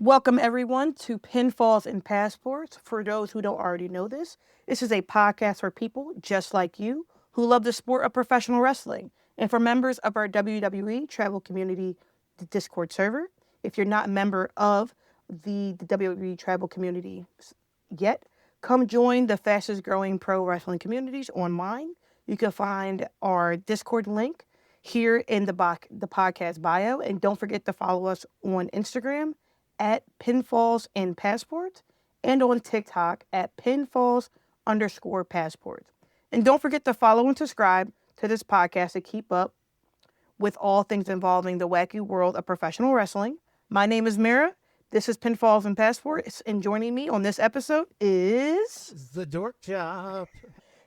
Welcome, everyone, to Pinfalls and Passports. For those who don't already know this is a podcast for people just like you who love the sport of professional wrestling. And for members of our WWE Travel Community Discord server, if you're not a member of the WWE Travel Community yet, come join the fastest growing pro wrestling communities online. You can find our Discord link here in the podcast bio. And don't forget to follow us on Instagram at Pinfalls and Passports and on TikTok at Pinfalls_Passports. And don't forget to follow and subscribe to this podcast to keep up with all things involving the wacky world of professional wrestling. My name is Mira. This is Pinfalls and Passports. And joining me on this episode is the Dorkchop.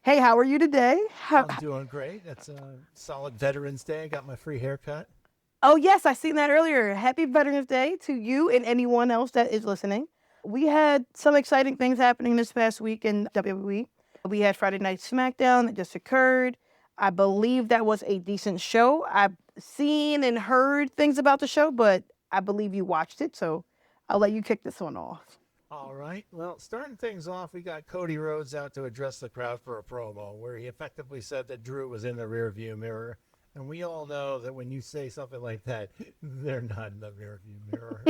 Hey, how are you today? I'm doing great. It's a solid Veterans Day. I got my free haircut. Oh, yes, I seen that earlier. Happy Veterans Day to you and anyone else that is listening. We had some exciting things happening this past week in WWE. We had Friday Night Smackdown that just occurred. I believe that was a decent show. I've seen and heard things about the show, but I believe you watched it, so I'll let you kick this one off. All right. Well, starting things off, we got Cody Rhodes out to address the crowd for a promo where he effectively said that Drew was in the rearview mirror. And we all know that when you say something like that, they're not in the rearview mirror.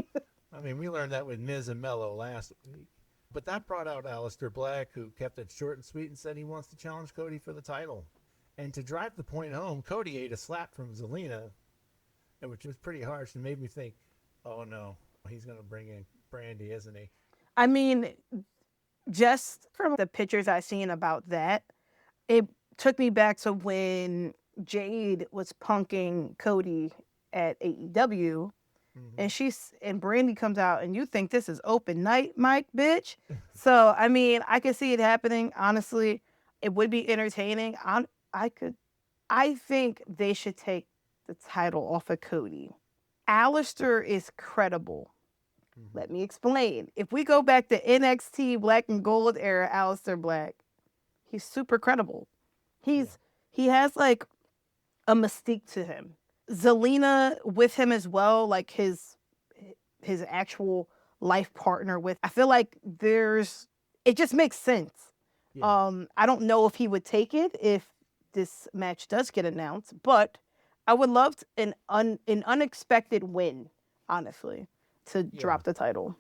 I mean, we learned that with Miz and Mello last week. But that brought out Aleister Black, who kept it short and sweet and said he wants to challenge Cody for the title. And to drive the point home, Cody ate a slap from Zelina, which was pretty harsh and made me think, oh no, he's going to bring in Brandy, isn't he? I mean, just from the pictures I've seen about that, it took me back to when Jade was punking Cody at AEW, and Brandy comes out, and you think this is open night, Mike, bitch. So I mean, I could see it happening. Honestly, it would be entertaining. I think they should take the title off of Cody. Aleister is credible. Let me explain. If we go back to NXT Black and Gold era, Aleister Black, he's super credible. He has like a mystique to him. Zelina with him as well, like his actual life partner with. I feel like it just makes sense. Yeah. I don't know if he would take it if this match does get announced, but I would love an unexpected win, honestly, to drop the title.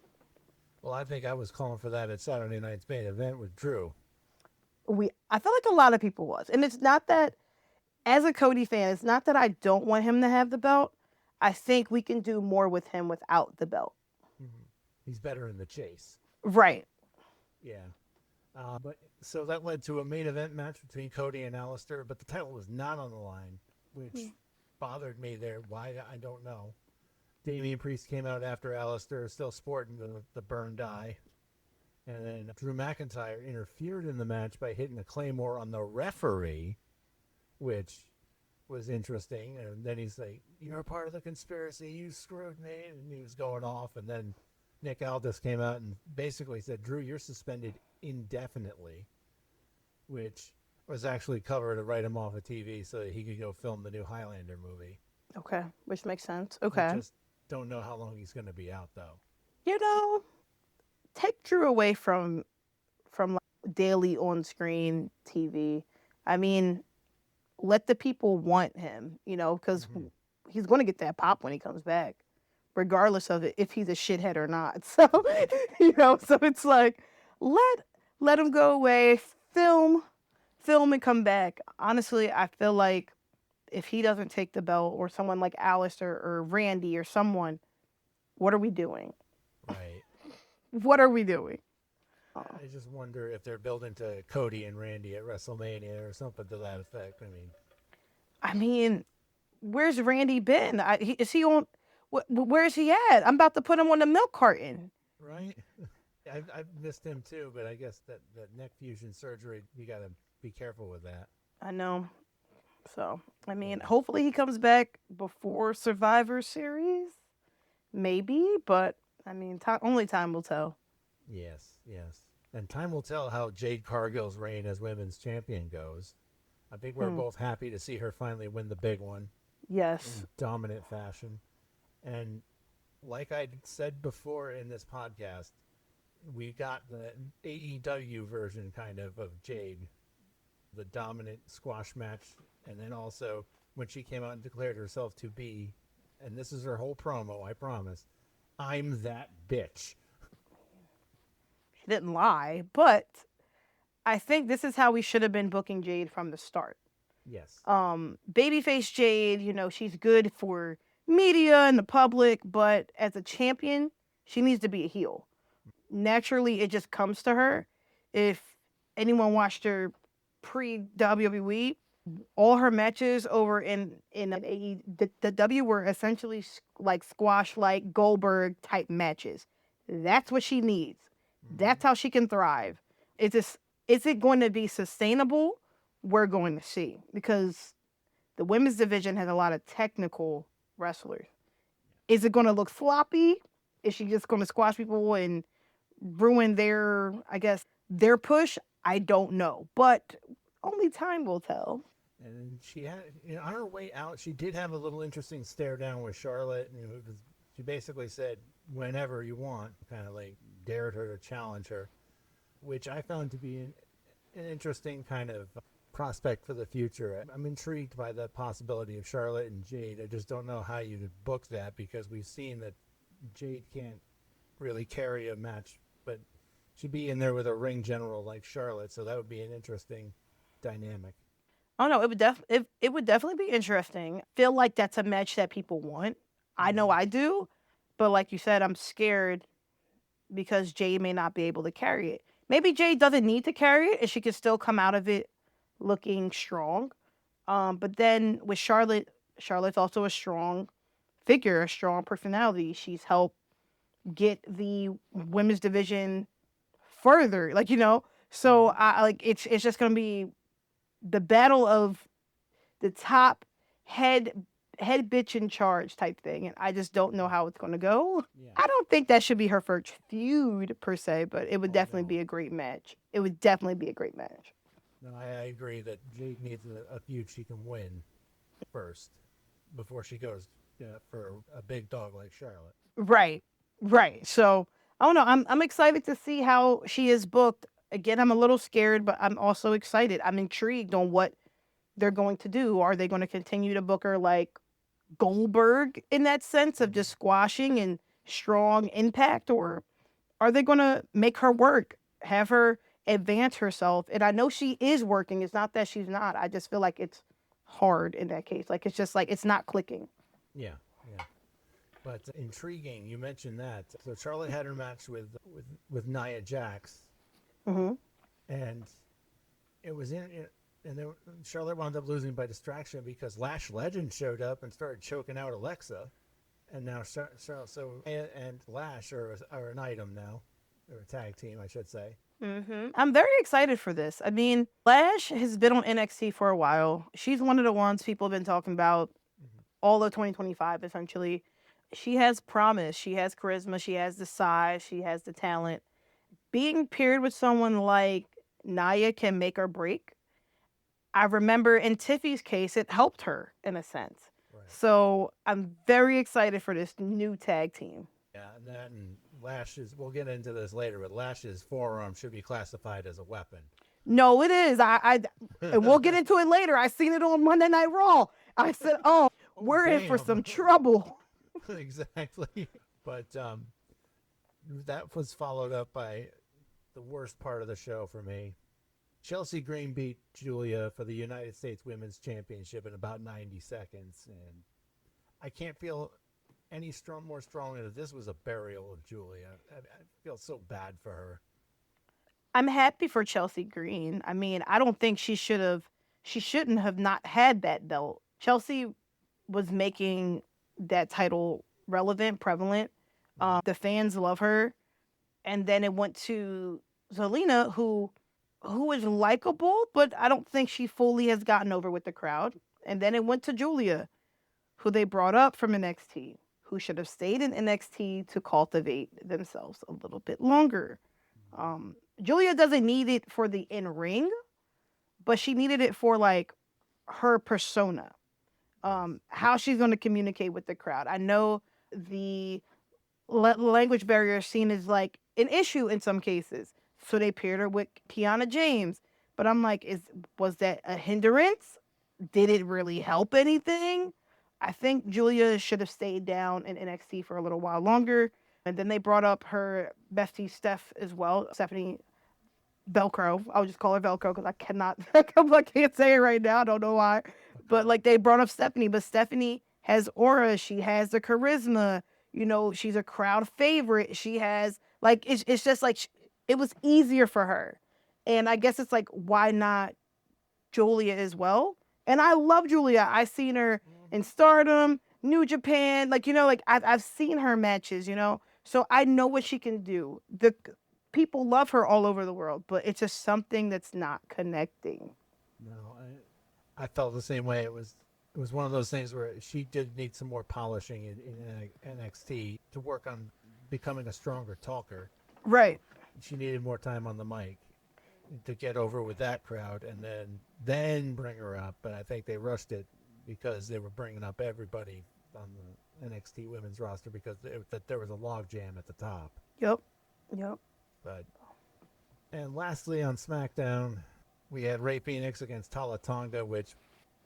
Well, I think I was calling for that at Saturday night's main event with Drew. I feel like a lot of people was, and it's not that. As a Cody fan, it's not that I don't want him to have the belt. I think we can do more with him without the belt. Mm-hmm. He's better in the chase. Right. Yeah. But so that led to a main event match between Cody and Aleister, but the title was not on the line, which bothered me there. Why, I don't know. Damian Priest came out after Aleister, still sporting the burned eye. And then Drew McIntyre interfered in the match by hitting a Claymore on the referee, which was interesting. And then he's like, you're a part of the conspiracy, you screwed me, and he was going off. And then Nick Aldis came out and basically said, Drew, you're suspended indefinitely, which was actually covered to write him off of TV so that he could go film the new Highlander movie. Okay, which makes sense. Okay. I just don't know how long he's going to be out, though. You know, take Drew away from like daily on-screen TV. I mean, let the people want him, because he's going to get that pop when he comes back, regardless of it, if he's a shithead or not. So, so it's like, let him go away, film and come back. Honestly, I feel like if he doesn't take the belt, or someone like Aleister or Randy or someone, what are we doing? Right. What are we doing? I just wonder if they're building to Cody and Randy at WrestleMania or something to that effect. I mean, where's Randy been? Is he on? Where is he at? I'm about to put him on the milk carton. Right. I've missed him too, but I guess that neck fusion surgery, you got to be careful with that. I know. So, I mean, hopefully he comes back before Survivor Series. Maybe, but I mean, only time will tell. Yes. And time will tell how Jade Cargill's reign as women's champion goes. I think we're both happy to see her finally win the big one. Yes. In dominant fashion. And like I said before in this podcast, we got the AEW version kind of Jade, the dominant squash match, and then also when she came out and declared herself to be, and this is her whole promo, I promise, I'm that bitch. She didn't lie, but I think this is how we should have been booking Jade from the start. Yes. Babyface Jade, you know, she's good for media and the public, but as a champion, she needs to be a heel. Naturally, it just comes to her. If anyone watched her pre-WWE, all her matches over in AEW were essentially like squash, like Goldberg type matches. That's what she needs. That's how she can thrive. Is it going to be sustainable? We're going to see, because the women's division has a lot of technical wrestlers. Is it going to look sloppy? Is she just going to squash people and ruin their, I guess, their push? I don't know, but only time will tell. And she had, you know, on her way out, she did have a little interesting stare down with Charlotte. And she basically said, whenever you want, kind of like dared her to challenge her, which I found to be an interesting kind of prospect for the future. I'm intrigued by the possibility of Charlotte and Jade. I just don't know how you book that, because we've seen that Jade can't really carry a match, but she'd be in there with a ring general like Charlotte, so that would be an interesting dynamic. Oh no, it would definitely be interesting. Feel like that's a match that people want. I know I do, but like you said, I'm scared because Jade may not be able to carry it. Maybe Jade doesn't need to carry it and she can still come out of it looking strong. But then with Charlotte, Charlotte's also a strong figure, a strong personality. She's helped get the women's division further, like, you know. So I like it's just gonna be the battle of the top head bitch in charge type thing, and I just don't know how it's going to go. Yeah. I don't think that should be her first feud per se, but it would definitely be a great match. It would definitely be a great match. No, I agree that Jade needs a feud she can win first before she goes for a big dog like Charlotte. Right, right. So I don't know. I'm excited to see how she is booked. Again, I'm a little scared, but I'm also excited. I'm intrigued on what they're going to do. Are they going to continue to book her like Goldberg in that sense of just squashing and strong impact, or are they going to make her work, have her advance herself? And I know she is working. It's not that she's not. I just feel like it's hard in that case. Like, it's just like it's not clicking. Yeah, yeah. But intriguing, you mentioned that. So Charlotte had her match with Nia Jax, Mm-hmm. and it was and then Charlotte wound up losing by distraction because Lash Legend showed up and started choking out Alexa, and now and Lash are an item now, or a tag team, I should say. Mm-hmm. I'm very excited for this. I mean, Lash has been on NXT for a while. She's one of the ones people have been talking about all of 2025, essentially. She has promise. She has charisma. She has the size. She has the talent. Being paired with someone like Nia can make or break. I remember in Tiffy's case, it helped her in a sense. Right. So I'm very excited for this new tag team. Yeah, and Lash's, we'll get into this later, but Lash's forearm should be classified as a weapon. No, it is. And we'll get into it later. I seen it on Monday Night Raw. I said, we're in for some trouble. Exactly. But that was followed up by the worst part of the show for me. Chelsea Green beat Julia for the United States Women's Championship in about 90 seconds. And I can't feel any more strongly that this was a burial of Julia. I feel so bad for her. I'm happy for Chelsea Green. I mean, I don't think she shouldn't have not had that belt. Chelsea was making that title relevant, prevalent. The fans love her. And then it went to Zelina, who is likable, but I don't think she fully has gotten over with the crowd. And then it went to Julia, who they brought up from NXT, who should have stayed in NXT to cultivate themselves a little bit longer. Julia doesn't need it for the in-ring, but she needed it for like her persona, how she's going to communicate with the crowd. I know the language barrier seen as like an issue in some cases. So they paired her with Kiana James. But I'm like, was that a hindrance? Did it really help anything? I think Julia should have stayed down in NXT for a little while longer. And then they brought up her bestie Steph as well, Stephanie Velcro. I'll just call her Velcro because I cannot, I can't say it right now. I don't know why. But like they brought up Stephanie, but Stephanie has aura. She has the charisma. You know, she's a crowd favorite. She has like, it's just like, it was easier for her. And I guess it's like, why not Julia as well? And I love Julia. I seen her in Stardom, New Japan. Like, you know, like I've seen her matches, you know, so I know what she can do. The people love her all over the world, but it's just something that's not connecting. No, I felt the same way. It was one of those things where she did need some more polishing in NXT to work on becoming a stronger talker. Right. She needed more time on the mic to get over with that crowd, and then bring her up. But I think they rushed it because they were bringing up everybody on the NXT women's roster because that there was a log jam at the top. Yep. And lastly on SmackDown, we had Rey Fenix against Tala Tonga, which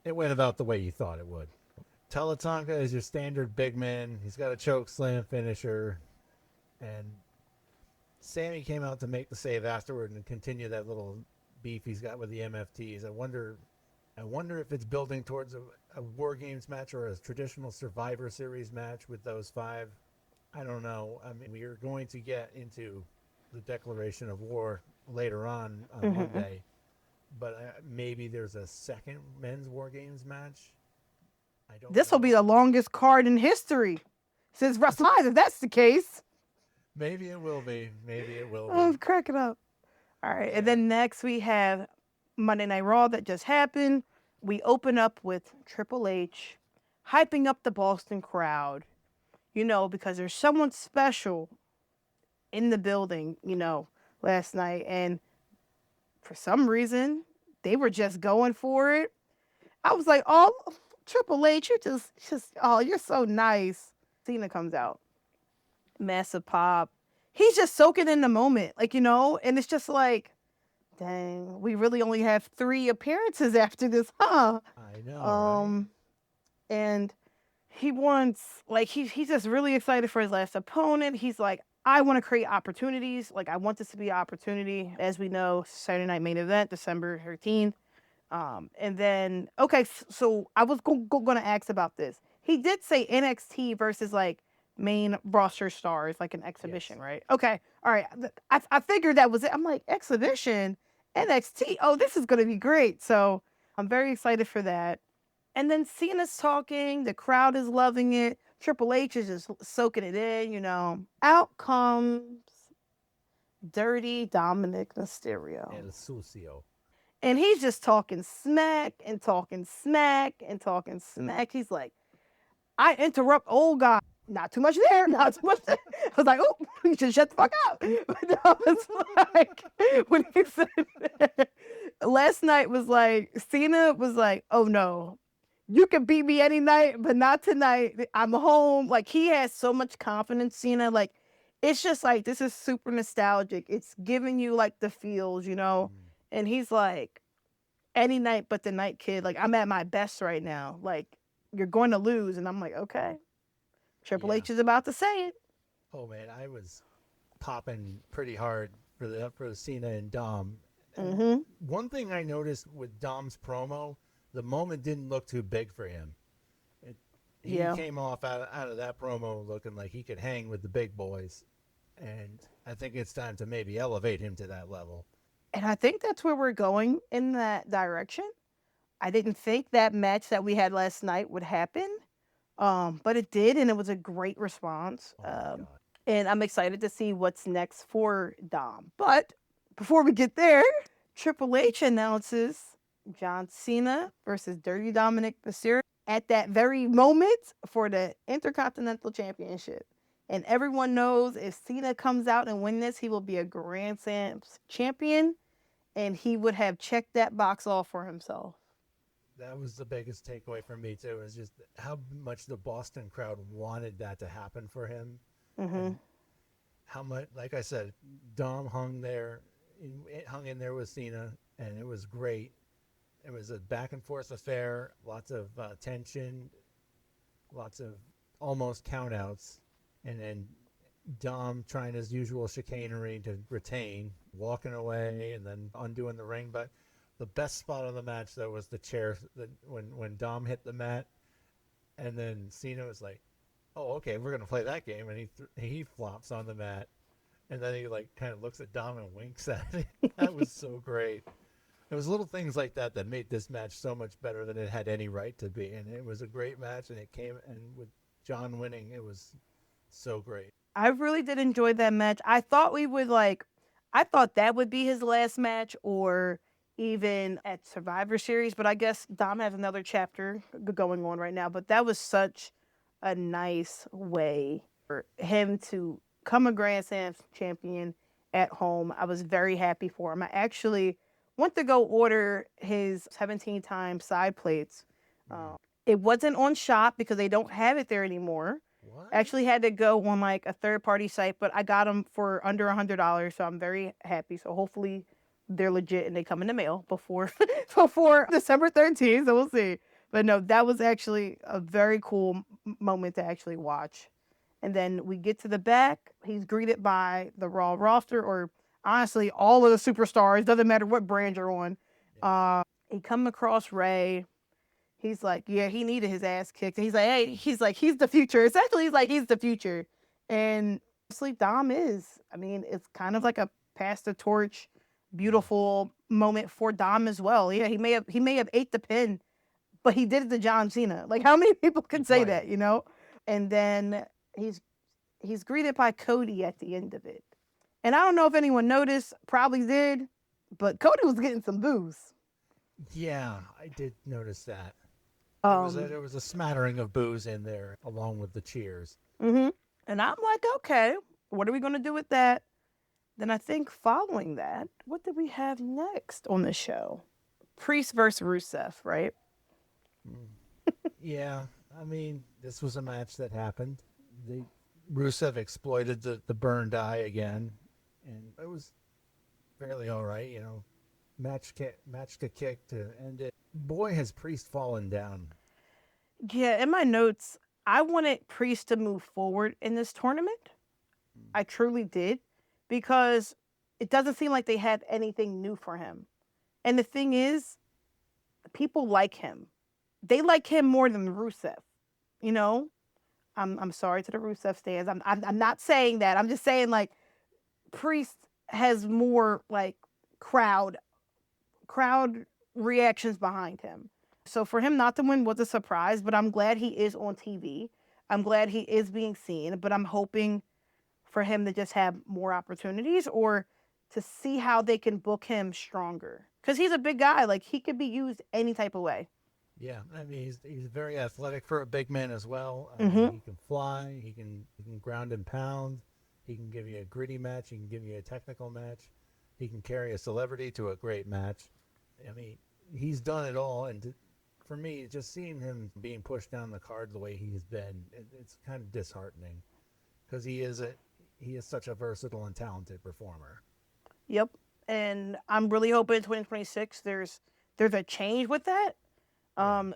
it went about the way you thought it would. Tala Tonga is your standard big man. He's got a choke slam finisher, and Sammy came out to make the save afterward and continue that little beef he's got with the MFTs. I wonder if it's building towards a War Games match or a traditional Survivor Series match with those five. I don't know. I mean, we are going to get into the declaration of war later on Monday, but maybe there's a second men's War Games match. I don't. This will be the longest card in history since WrestleMania. If that's the case. Maybe it will be. I'm cracking up. All right. And then next we have Monday Night Raw that just happened. We open up with Triple H hyping up the Boston crowd, you know, because there's someone special in the building, you know, last night. And for some reason, they were just going for it. I was like, oh, Triple H, you're so nice. Cena comes out. Massive pop. He's just soaking in the moment, like, you know, and it's just like, dang, we really only have 3 appearances after this, huh? I know. Right? And he wants, like, he's just really excited for his last opponent. He's like, I want to create opportunities. Like, I want this to be an opportunity. As we know, Saturday Night Main Event, December 13th. And then, okay, so I was going to ask about this. He did say NXT versus, like, main roster stars, like an exhibition, yes. Right? Okay, all right. I figured that was it. I'm like, exhibition? NXT? Oh, this is going to be great. So I'm very excited for that. And then Cena's talking. The crowd is loving it. Triple H is just soaking it in, you know. Out comes Dirty Dominic Mysterio. El Sucio. And he's just talking smack and talking smack and talking smack. He's like, I interrupt old guy. Not too much there, not too much there. I was like, oh, you should shut the fuck up. But I was like, when he said that, last night was like, Cena was like, oh no, you can beat me any night, but not tonight. I'm home. Like, he has so much confidence, Cena. Like, it's just like, this is super nostalgic. It's giving you like the feels, you know? And he's like, any night but the night, kid. Like, I'm at my best right now. Like, you're going to lose. And I'm like, okay. Triple H is about to say it. Oh man, I was popping pretty hard for the Cena and Dom. And one thing I noticed with Dom's promo, the moment didn't look too big for him. He came off out of that promo looking like he could hang with the big boys, and I think it's time to maybe elevate him to that level. And I think that's where we're going in that direction. I didn't think that match that we had last night would happen. But it did, and it was a great response. And I'm excited to see what's next for Dom. But before we get there, Triple H announces John Cena versus Dirty Dominic Mysterio at that very moment for the Intercontinental Championship. And everyone knows if Cena comes out and wins this, he will be a Grand Slam champion, and he would have checked that box off for himself. That was the biggest takeaway for me too, is just how much the Boston crowd wanted that to happen for him. Mm-hmm. How much, like I said, Dom hung in there with Cena, and it was great. It was a back and forth affair, lots of tension, lots of almost countouts, and then Dom trying his usual chicanery to retain, walking away, and then undoing the ring. But the best spot of the match, though, was the chair. When Dom hit the mat, and then Cena was like, "Oh, okay, we're gonna play that game," and he flops on the mat, and then he like kind of looks at Dom and winks at it. That was so great. It was little things like that that made this match so much better than it had any right to be, and it was a great match. And with John winning, it was so great. I really did enjoy that match. I thought I thought that would be his last match or even at Survivor Series, but I guess Dom has another chapter going on right now. But that was such a nice way for him to come a Grand Slam champion at home. I was very happy for him. I actually went to go order his 17-time side plates. It wasn't on Shop because they don't have it there anymore. What? Actually had to go on like a third party site, but I got them for under $100, so I'm very happy. So hopefully they're legit and they come in the mail before before December 13th. So we'll see. But no, that was actually a very cool moment to actually watch. And then we get to the back. He's greeted by the Raw roster, or honestly, all of the superstars. Doesn't matter what brand you're on. He come across Ray. He's like, yeah, he needed his ass kicked. And he's like, hey, he's the future. Essentially, he's the future. And honestly, Dom is. I mean, it's kind of like a pass the torch, beautiful moment for Dom as well. Yeah, he may have ate the pin, but he did it to John Cena. Like, how many people can say Right. that, you know? And then he's greeted by Cody at the end of it. And I don't know if anyone noticed, probably did, but Cody was getting some boos. Yeah, I did notice that. Um, There was a smattering of boos in there, along with the cheers. Mm-hmm. And I'm like, okay, what are we going to do with that? Then I think following that, what did we have next on the show? Priest versus Rusev, right? Yeah, I mean, this was a match that happened. Rusev exploited the burned eye again, and it was fairly all right. You know, match to kick to end it. Boy, has Priest fallen down. Yeah, in my notes, I wanted Priest to move forward in this tournament. I truly did, because it doesn't seem like they have anything new for him. And the thing is, people like him. They like him more than Rusev. You know, I'm sorry to the Rusev stands. I'm not saying that. I'm just saying like Priest has more like crowd reactions behind him. So for him not to win was a surprise, but I'm glad he is on TV. I'm glad he is being seen, but I'm hoping for him to just have more opportunities or to see how they can book him stronger. Because he's a big guy. Like, he could be used any type of way. Yeah, I mean, he's very athletic for a big man as well. Mm-hmm. He can fly. He can ground and pound. He can give you a gritty match. He can give you a technical match. He can carry a celebrity to a great match. I mean, he's done it all. And for me, just seeing him being pushed down the card the way he's been, it's kind of disheartening, because he is such a versatile and talented performer. Yep. And I'm really hoping in 2026 there's a change with that.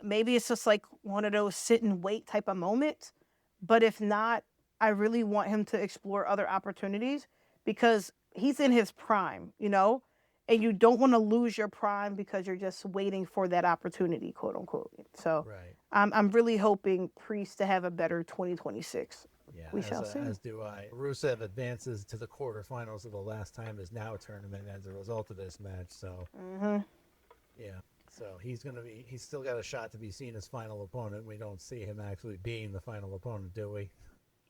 Maybe it's just like one of those sit and wait type of moments. But if not, I really want him to explore other opportunities, because he's in his prime, you know, and you don't want to lose your prime because you're just waiting for that opportunity, quote unquote. So Right. I'm really hoping Priest to have a better 2026. Yeah, We shall see. As do I. Rusev advances to the quarterfinals of the Last Time Is Now tournament as a result of this match. So, yeah. So he's still got a shot to be seen as final opponent. We don't see him actually being the final opponent, do we?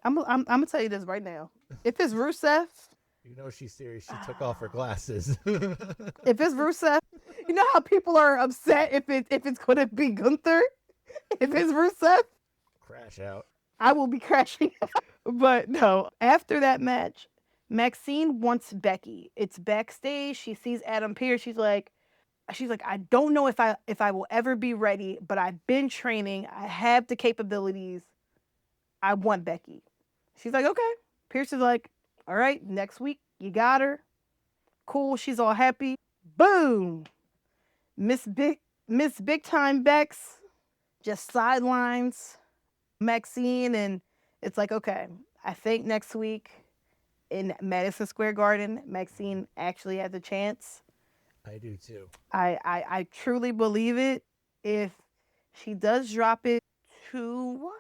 I'm gonna tell you this right now. If it's Rusev, You know she's serious. She took off her glasses. if it's Rusev, you know how people are upset if it's gonna be Gunther. If it's Rusev, Crash out. I will be crashing out. But no, after that match, Maxine wants Becky. It's backstage. She sees Adam Pearce. She's like, I don't know if I will ever be ready, but I've been training. I have the capabilities. I want Becky. She's like, okay. Pierce is like, all right, next week, you got her. Cool, she's all happy. Boom! Miss Big Time Bex just sidelines Maxine, and it's like, okay, I think next week in Madison Square Garden, Maxine actually has a chance. I do too. I truly believe it. If she does drop it to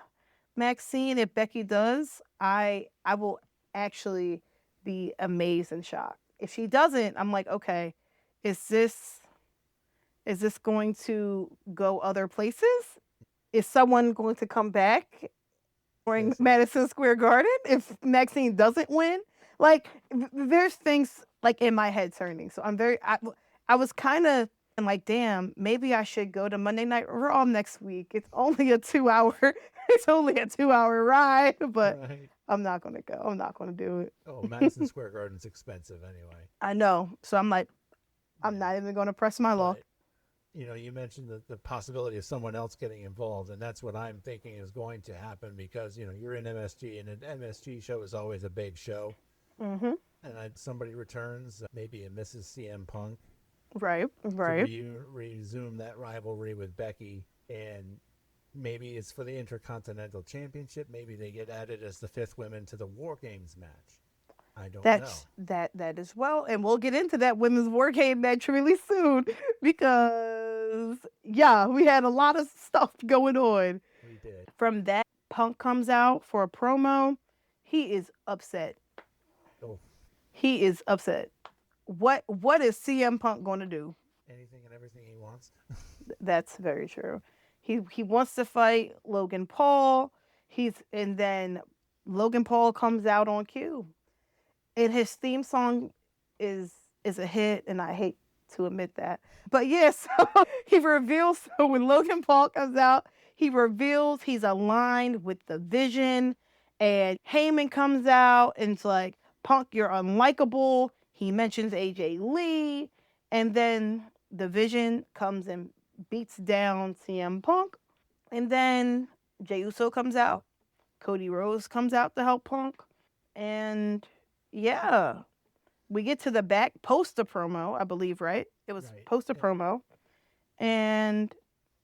Maxine, if Becky does, I will actually be amazed and shocked. If she doesn't, I'm like, okay, is this going to go other places? Is someone going to come back during Madison Square Garden if Maxine doesn't win? Like, there's things like in my head turning. So I was kind of like, damn, maybe I should go to Monday Night Raw next week. It's only a 2 hour, it's only a 2 hour ride, but Right. I'm not gonna go. I'm not gonna do it. Oh, Madison Square Garden's expensive anyway. I know. So I'm like, I'm not even gonna press my luck. But, you mentioned the possibility of someone else getting involved, and that's what I'm thinking is going to happen because, you're in MSG, and an MSG show is always a big show. Mm-hmm. And somebody returns, maybe a Mrs. CM Punk. Right. To resume that rivalry with Becky, and maybe it's for the Intercontinental Championship. Maybe they get added as the fifth women to the War Games match. I don't know. That as well, and we'll get into that women's war game match really soon because we had a lot of stuff going on. We did. From that, Punk comes out for a promo. He is upset. Oh. He is upset. What is CM Punk going to do? Anything and everything he wants. That's very true. He wants to fight Logan Paul. And then Logan Paul comes out on cue. And his theme song is a hit, and I hate to admit that. But yes, he reveals, so when Logan Paul comes out, he reveals he's aligned with the Vision, and Heyman comes out and it's like, Punk, you're unlikable. He mentions AJ Lee, and then the Vision comes and beats down CM Punk, and then Jey Uso comes out. Cody Rhodes comes out to help Punk, and we get to the back poster promo, I believe, right? It was right. Poster promo, and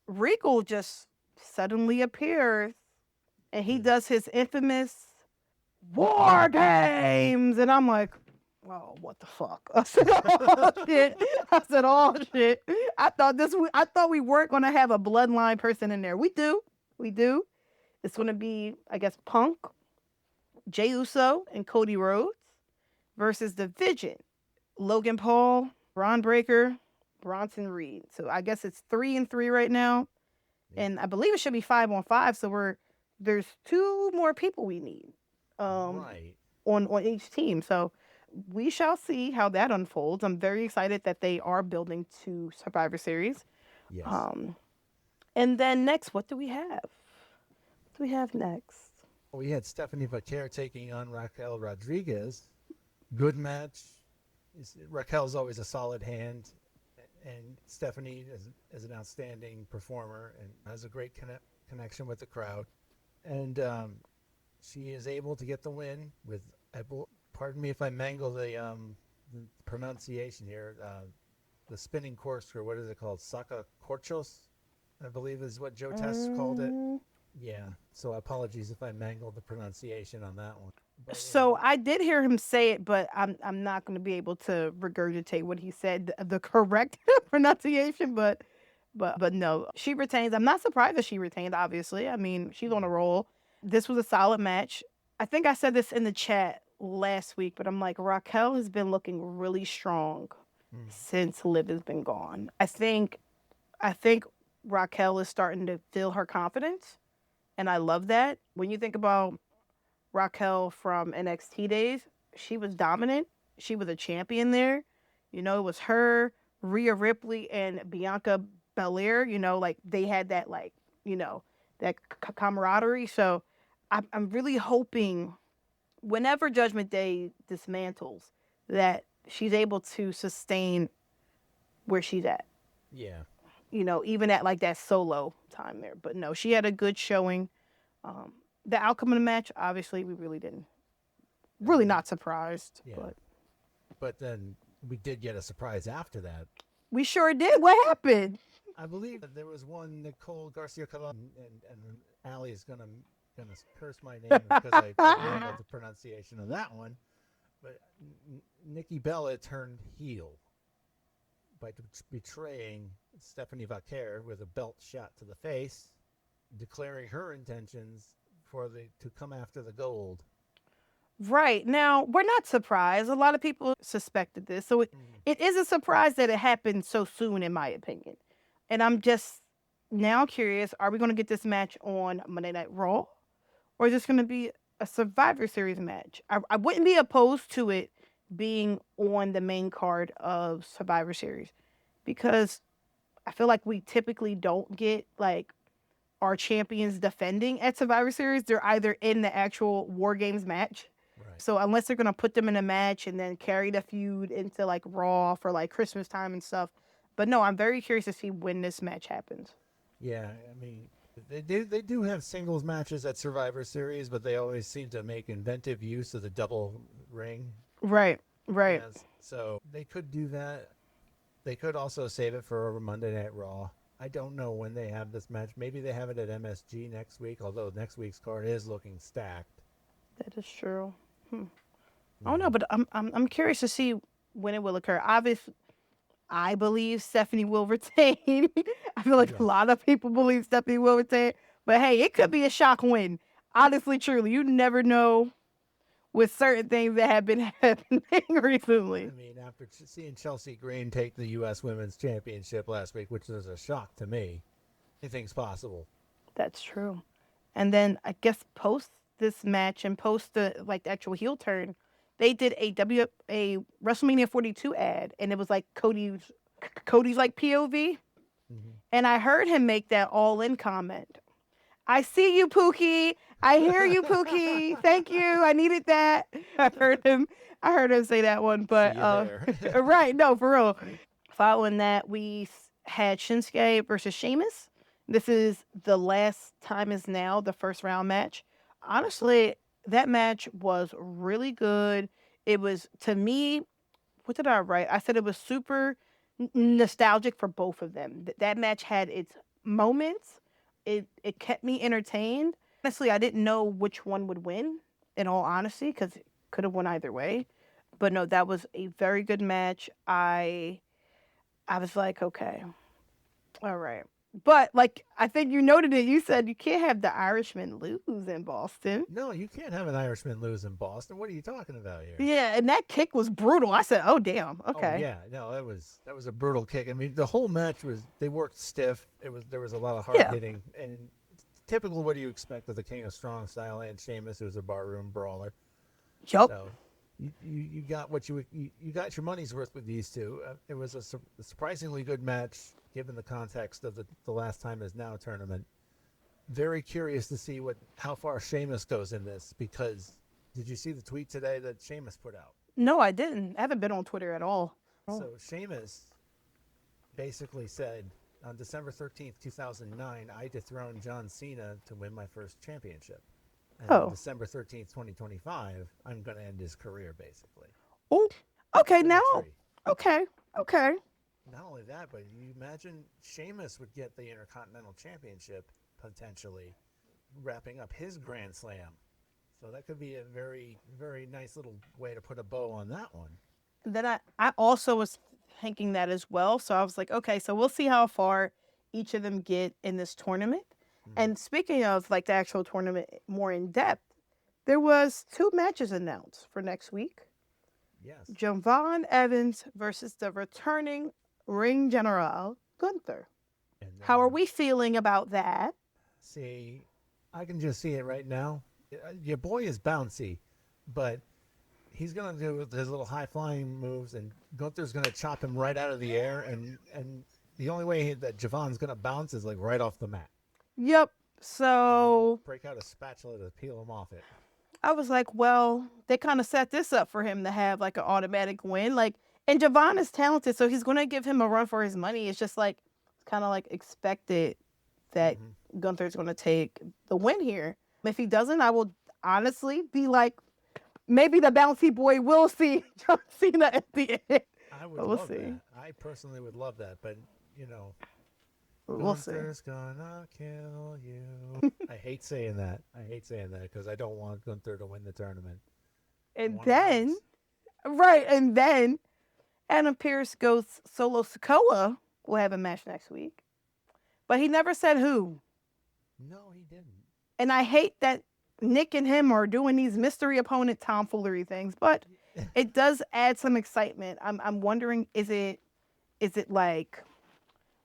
Regal just suddenly appears, and he does his infamous War Games, and I'm like, oh, what the fuck? I said, oh shit. I thought we weren't gonna have a bloodline person in there. We do. It's gonna be, I guess, Punk, Jey Uso, and Cody Rhodes versus the Vision, Logan Paul, Braun Breaker, Bronson Reed. So I guess it's 3-3 right now, and I believe it should be 5-on-5. So there's 2 more people we need, right, on each team. So we shall see how that unfolds. I'm very excited that they are building to Survivor Series. Yes. And then next, what do we have? What do we have next? We had Stephanie Vacquer taking on Raquel Rodriguez. Good match. Raquel's always a solid hand, and Stephanie is an outstanding performer and has a great connection with the crowd. And she is able to get the win with, pardon me if I mangle the pronunciation here, the spinning corkscrew. What is it called? Saca Corchos, I believe is what Joe Test called it. Yeah, so apologies if I mangled the pronunciation on that one. But, so I did hear him say it, but I'm not going to be able to regurgitate what he said, the correct pronunciation. But no, she retains. I'm not surprised that she retained. Obviously, I mean, she's on a roll. This was a solid match. I think I said this in the chat last week, but I'm like, Raquel has been looking really strong since Liv has been gone. I think Raquel is starting to feel her confidence, and I love that. When you think about Raquel from NXT days, she was dominant. She was a champion there. It was her, Rhea Ripley, and Bianca Belair. Like they had that, that camaraderie. So I'm really hoping whenever Judgment Day dismantles that she's able to sustain where she's at. Yeah. Even at like that solo time there. But no, she had a good showing. The outcome of the match, obviously, we really didn't really not surprised. Yeah. But But then we did get a surprise after that. we sure did. What happened? I believe that there was one Nicole Garcia Colon, and Allie is gonna curse my name because I mangled the pronunciation of that one. But Nikki Bella turned heel by betraying Stephanie Vacquer with a belt shot to the face, declaring her intentions to come after the gold. Right. Now, we're not surprised. A lot of people suspected this. So it is a surprise that it happened so soon, in my opinion. And I'm just now curious, are we going to get this match on Monday Night Raw? Or is this going to be a Survivor Series match? I wouldn't be opposed to it being on the main card of Survivor Series, because I feel like we typically don't get like our champions defending at Survivor Series. They're either in the actual War Games match. Right. So unless they're going to put them in a match and then carry the feud into like Raw for like Christmas time and stuff. But no, I'm very curious to see when this match happens. Yeah, I mean, they do have singles matches at Survivor Series, but they always seem to make inventive use of the double ring. Right. Yes, so they could do that. They could also save it for Monday Night Raw. I don't know when they have this match. Maybe they have it at MSG next week, although next week's card is looking stacked. That is true. I don't know, but I'm curious to see when it will occur. Obviously, I believe Stephanie will retain. I feel like a lot of people believe Stephanie will retain. But hey, it could be a shock win. Honestly, truly, you never know with certain things that have been happening recently. I mean, after seeing Chelsea Green take the U.S. Women's Championship last week, which was a shock to me, anything's possible. That's true. And then I guess post this match and post the actual heel turn, they did a WrestleMania 42 ad, and it was like Cody's like POV, and I heard him make that all in comment. I see you, Pookie. I hear you, Pookie. Thank you. I needed that. I heard him say that one, but right, no, for real. Following that, we had Shinsuke versus Sheamus. This is the last time is now, the first round match. Honestly, that match was really good. It was, to me, what did I write? I said it was super nostalgic for both of them. That match had its moments. It kept me entertained. Honestly, I didn't know which one would win, in all honesty, because it could have won either way. But no, that was a very good match. I was like, okay, all right. But I think you noted it. You said you can't have the Irishman lose in Boston. No, you can't have an Irishman lose in Boston. What are you talking about here? Yeah, and that kick was brutal. I said, oh damn, okay. Oh, yeah, no, that was a brutal kick. I mean, the whole match they worked stiff. There was a lot of hard hitting, and typical what do you expect of the King of Strong Style and Sheamus, who's a barroom brawler. Yup. So you got what you got your money's worth with these two. It was a surprisingly good match given the context of the last time is now tournament. Very curious to see how far Sheamus goes in this, because did you see the tweet today that Sheamus put out? No, I didn't. I haven't been on Twitter at all. So Sheamus basically said on December 13th, 2009, I dethroned John Cena to win my first championship. And on December 13th, 2025, I'm going to end his career, basically. Oh, okay, now. Okay. Not only that, but you imagine Sheamus would get the Intercontinental Championship, potentially, wrapping up his Grand Slam. So that could be a very, very nice little way to put a bow on that one. Then I also was thinking that as well. So I was like, okay, so we'll see how far each of them get in this tournament. And speaking of the actual tournament more in depth, there was 2 matches announced for next week. Yes. Javon Evans versus the returning Ring General Gunther. How are we feeling about that? See, I can just see it right now. Your boy is bouncy, but he's going to do his little high-flying moves, and Gunther's going to chop him right out of the air, and the only way that Javon's going to bounce is right off the mat. Yep. So break out a spatula to peel him off it. I was like, well, they kind of set this up for him to have an automatic win. And Javon is talented, so he's going to give him a run for his money. It's just kind of expected that Gunther's going to take the win here. If he doesn't, I will honestly be maybe the bouncy boy will see John Cena at the end. I would But we'll love see. that. I personally would love that, but We'll see. Gunther's gonna kill you. I hate saying that. Because I don't want Gunther to win the tournament. And then, and then Adam Pearce goes solo. Sikoa will have a match next week, but he never said who. No, he didn't. And I hate that Nick and him are doing these mystery opponent tomfoolery things, but it does add some excitement. I'm wondering, is it like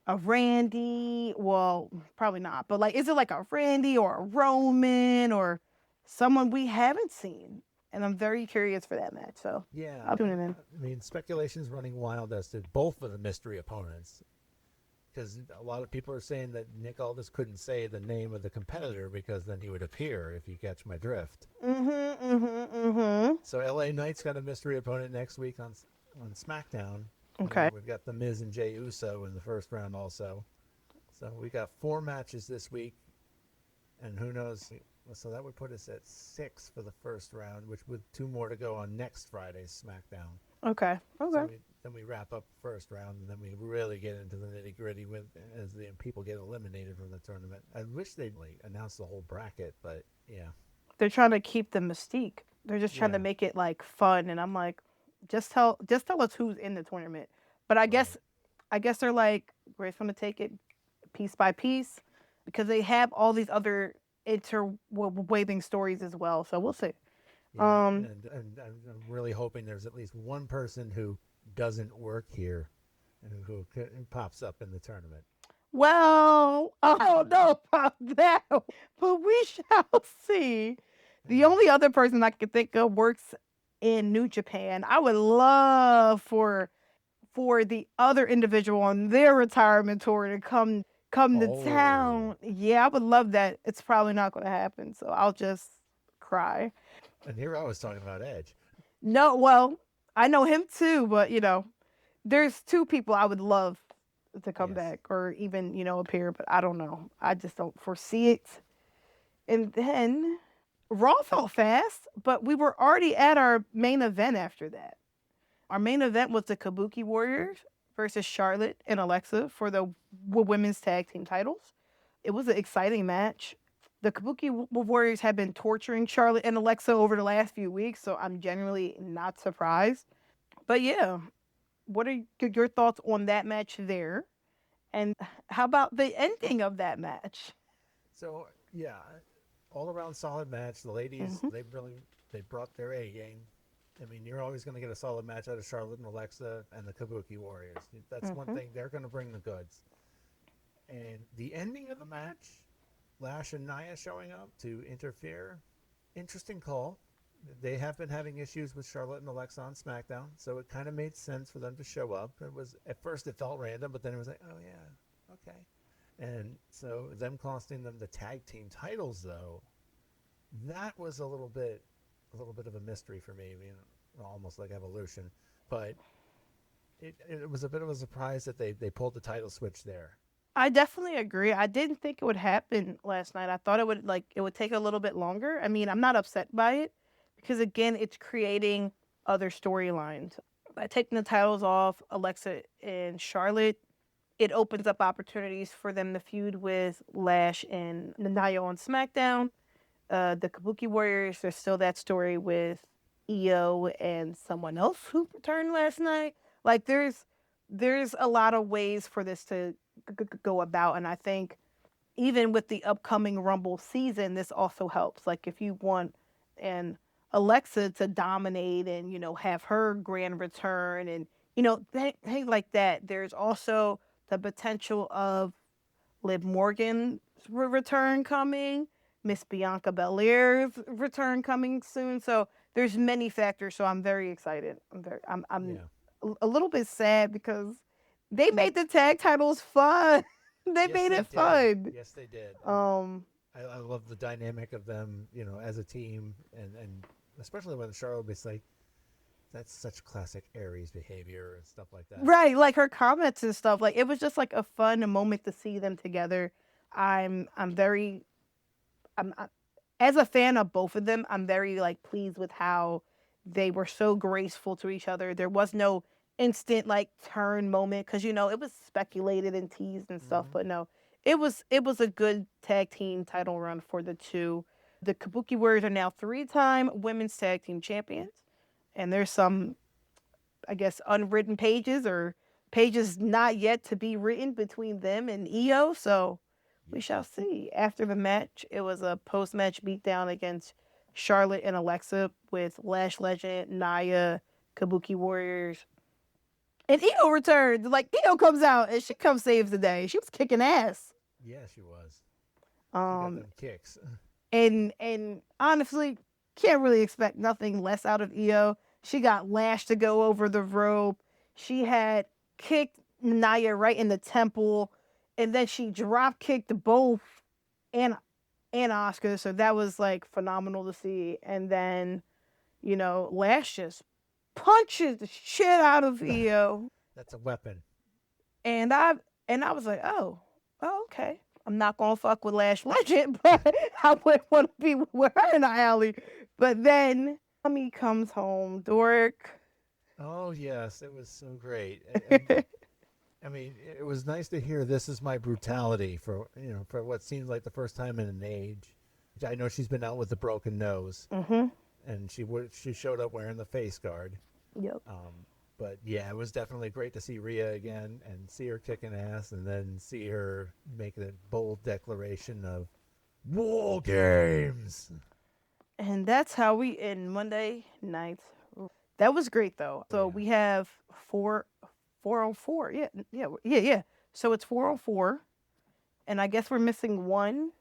a Randy? Well, probably not. But like, is it like a Randy or a Roman or someone we haven't seen? And I'm very curious for that match. So yeah, I'll tune it in. I mean, speculation's running wild as to both of the mystery opponents, because a lot of people are saying that Nick Aldis couldn't say the name of the competitor because then he would appear. If you catch my drift. So LA Knight's got a mystery opponent next week on SmackDown. Okay. We've got the Miz and Jey Uso in the first round also. So we got 4 matches this week, and who knows? So that would put us at 6 for the first round, which with 2 more to go on next Friday's SmackDown. Okay. So then we wrap up the first round, and then we really get into the nitty gritty as the people get eliminated from the tournament. I wish they'd announce the whole bracket, but yeah. They're trying to keep the mystique. They're just trying to make it like fun, and I'm like, just tell us who's in the tournament. But I guess they're like, we're just gonna take it piece by piece because they have all these other interweaving stories as well. So we'll see. Yeah, and I'm really hoping there's at least one person who doesn't work here and who pops up in the tournament. Well, I don't know about that, but we shall see. The only other person I could think of works in New Japan. I would love for the other individual on their retirement tour to come to town. Yeah, I would love that. It's probably not going to happen, so I'll just cry. And here I was talking about Edge. No, well, I know him too, but there's 2 people I would love to come back or even appear, but I don't know. I just don't foresee it. And then Raw felt fast, but we were already at our main event after that. Our main event was the Kabuki Warriors versus Charlotte and Alexa for the women's tag team titles. It was an exciting match. The Kabuki Warriors have been torturing Charlotte and Alexa over the last few weeks, so I'm genuinely not surprised. But yeah, what are your thoughts on that match there? And how about the ending of that match? So, yeah, all around solid match. The ladies, they brought their A game. I mean, you're always going to get a solid match out of Charlotte and Alexa and the Kabuki Warriors. That's one thing. They're going to bring the goods. And the ending of the match, Lash and Nia showing up to interfere, interesting call. They have been having issues with Charlotte and Alexa on SmackDown, so it kind of made sense for them to show up. It was, at first it felt random, but then it was like, oh yeah, okay. And so them costing them the tag team titles, though, that was a little bit of a mystery for me. I mean, almost like Evolution, but it was a bit of a surprise that they pulled the title switch there. I definitely agree. I didn't think it would happen last night. I thought it would take a little bit longer. I mean, I'm not upset by it because again, it's creating other storylines. By taking the titles off Alexa and Charlotte, it opens up opportunities for them to feud with Lash and Nia on SmackDown. The Kabuki Warriors, there's still that story with Io and someone else who returned last night. Like there's a lot of ways for this to go about, and I think even with the upcoming Rumble season, this also helps. Like if you want an Alexa to dominate and have her grand return and things like that, there's also the potential of Liv Morgan's return coming, Miss Bianca Belair's return coming soon. So there's many factors. So I'm very excited. I'm a little bit sad because they made the tag titles fun. They made it fun. Yes, they did. I love the dynamic of them, as a team, and especially when Charlotte was like, that's such classic Aries behavior and stuff like that. Right, like her comments and stuff. Like it was just like a fun moment to see them together. I'm as a fan of both of them, I'm very pleased with how They were so graceful to each other. There was no instant like turn moment because it was speculated and teased and stuff, but no, it was a good tag team title run for the two. The Kabuki Warriors are now 3-time women's tag team champions, and there's some, I guess, unwritten pages or pages not yet to be written between them and Io. So we shall see. After the match, it was a post-match beatdown against Charlotte and Alexa with Lash Legend, Nia, Kabuki Warriors. And Io returned. Like, Io comes out and she comes saves the day. She was kicking ass. Yeah, she was. She got them kicks. And honestly, can't really expect nothing less out of Io. She got Lash to go over the rope. She had kicked Nia right in the temple. And then she drop kicked both and Oscar. So that was like phenomenal to see. And then, Lash just punches the shit out of Io. That's a weapon. And I was like, oh, okay. I'm not gonna fuck with Lash Legend, but I would want to be with her in the alley. But then Tommy comes home, Dork. Oh yes, it was so great. I mean, it was nice to hear "This is my brutality" for what seems like the first time in an age. I know she's been out with a broken nose, and she showed up wearing the face guard. Yep. But yeah, it was definitely great to see Rhea again and see her kicking ass, and then see her make a bold declaration of War Games. And that's how we end Monday night. That was great though. So we have 404. Yeah. So it's 404, and I guess we're missing one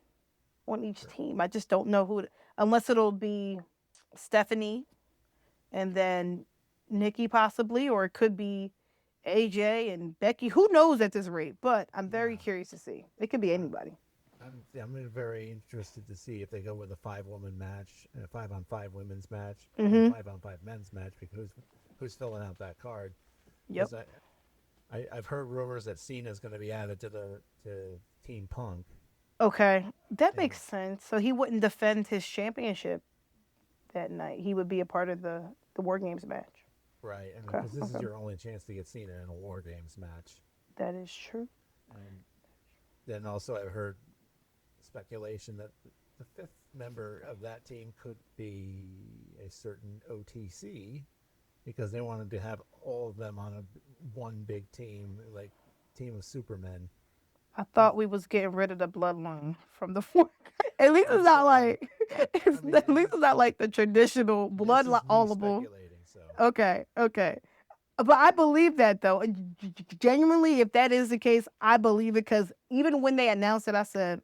on each team. I just don't know who, unless it'll be Stephanie, and then Nikki possibly, or it could be AJ and Becky. Who knows at this rate? But I'm very curious to see. It could be anybody. I'm very interested to see if they go with a 5-woman match, a 5-on-5 women's match, Mm-hmm. and a 5-on-5 men's match, because who's filling out that card? Yep. I've heard rumors that Cena's going to be added to Team Punk. Okay, that makes sense. So he wouldn't defend his championship that night. He would be a part of the War Games match. Right, because this is your only chance to get Cena in a War Games match. That is true. And then also I've heard speculation that the 5th member of that team could be a certain OTC, because they wanted to have all of them on one big team, like team of Supermen. I thought we was getting rid of the bloodline from the four. At least it's not like at least it's not like the traditional bloodline. All of them. Okay. But I believe that though. Genuinely, if that is the case, I believe it, because even when they announced it, I said,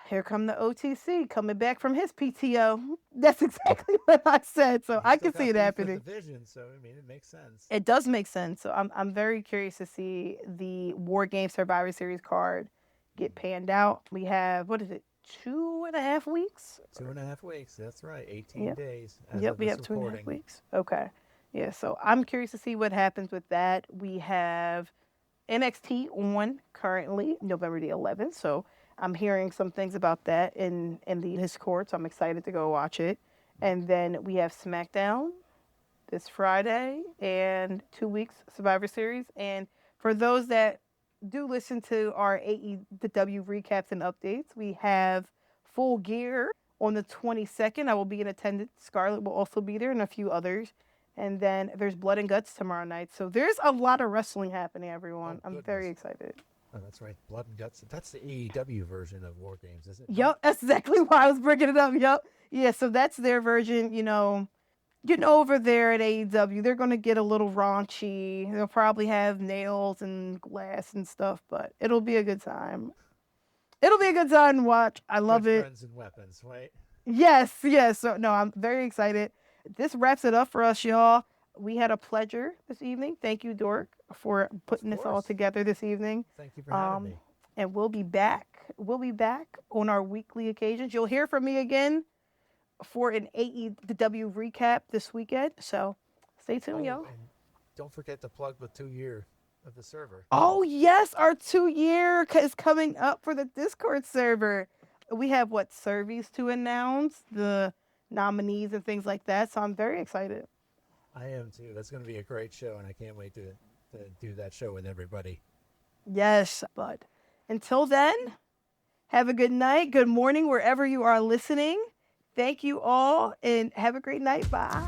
"Here come the OTC coming back from his PTO." That's exactly what I said. So I can see it happening. Division, so I mean, it makes sense. It does make sense. So I'm very curious to see the War Games Survivor Series card get panned out. We have, what is it, 2.5 weeks? 2.5 weeks. That's right. 18 days. Yep, we have 2.5 weeks. Okay. Yeah, so I'm curious to see what happens with that. We have NXT on currently November the 11th. So I'm hearing some things about that in the Discord. So I'm excited to go watch it. And then we have SmackDown this Friday and 2 weeks Survivor Series. And for those that do listen to our AEW recaps and updates, we have Full Gear on the 22nd. I will be in attendance. Scarlett will also be there, and a few others. And then there's Blood and Guts tomorrow night. So there's a lot of wrestling happening, everyone. I'm very excited. Oh, that's right. Blood and Guts. That's the AEW version of War Games, isn't it? Yep, that's exactly why I was bringing it up. Yep. Yeah, so that's their version, over there at AEW. They're going to get a little raunchy. They'll probably have nails and glass and stuff, but it'll be a good time. It'll be a good time to watch. I love it. Friends and weapons, right? Yes. So, no, I'm very excited. This wraps it up for us, y'all. We had a pleasure this evening. Thank you, Dork, for putting this all together this evening. Thank you for having me. And we'll be back. We'll be back on our weekly occasions. You'll hear from me again for an AEW recap this weekend. So stay tuned, y'all. And don't forget to plug the 2-year of the server. Oh, yes. Our 2-year is coming up for the Discord server. We have surveys to announce, the nominees and things like that. So I'm very excited. I am too. That's going to be a great show, and I can't wait to do that show with everybody. Yes, but until then, have a good night, good morning, wherever you are listening. Thank you all, and have a great night. Bye.